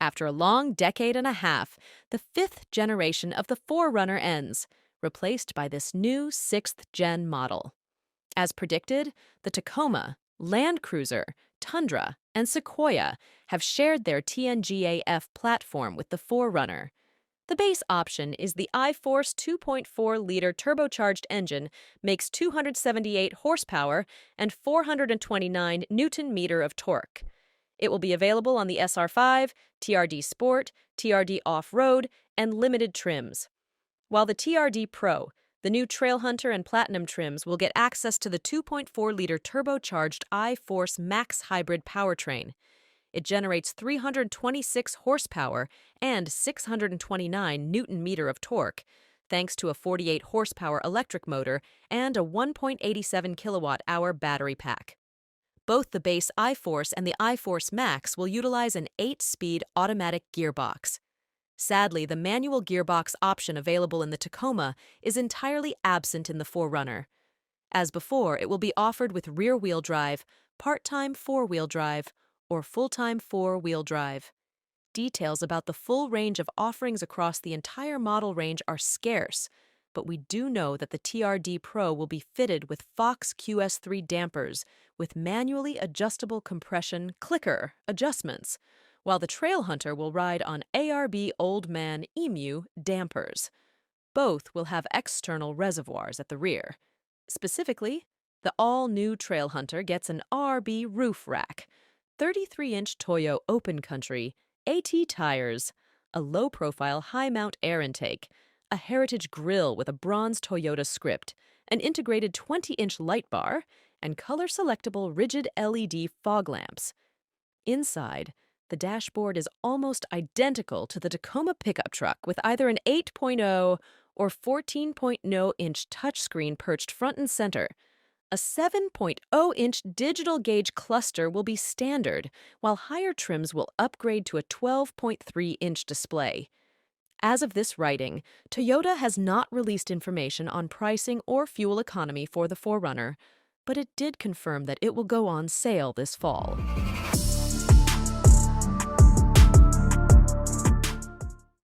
After a long decade and a half, the fifth generation of the 4Runner ends, replaced by this new sixth-gen model. As predicted, the Tacoma, Land Cruiser, Tundra, and Sequoia have shared their TNGA-F platform with the 4Runner. The base option is the iForce 2.4-liter turbocharged engine, makes 278 horsepower and 429 newton-meter of torque. It will be available on the SR5, TRD Sport, TRD Off-Road, and limited trims. While the TRD Pro, the new Trailhunter and Platinum trims will get access to the 2.4-liter turbocharged iForce Max hybrid powertrain. It generates 326 horsepower and 629 newton-meter of torque, thanks to a 48-horsepower electric motor and a 1.87 kilowatt-hour battery pack. Both the base iForce and the iForce Max will utilize an 8-speed automatic gearbox. Sadly, the manual gearbox option available in the Tacoma is entirely absent in the 4Runner. As before, it will be offered with rear-wheel drive, part-time four-wheel drive, or full-time four-wheel drive. Details about the full range of offerings across the entire model range are scarce, but we do know that the TRD Pro will be fitted with Fox QS3 dampers with manually adjustable compression clicker adjustments, while the Trailhunter will ride on ARB Old Man Emu dampers. Both will have external reservoirs at the rear. Specifically, the all-new Trailhunter gets an RB roof rack, 33-inch Toyo Open Country, AT tires, a low-profile high-mount air intake, a heritage grille with a bronze Toyota script, an integrated 20-inch light bar, and color-selectable rigid LED fog lamps. Inside, the dashboard is almost identical to the Tacoma pickup truck with either an 8.0 or 14.0-inch touchscreen perched front and center. A 7.0-inch digital gauge cluster will be standard, while higher trims will upgrade to a 12.3-inch display. As of this writing, Toyota has not released information on pricing or fuel economy for the 4Runner, but it did confirm that it will go on sale this fall.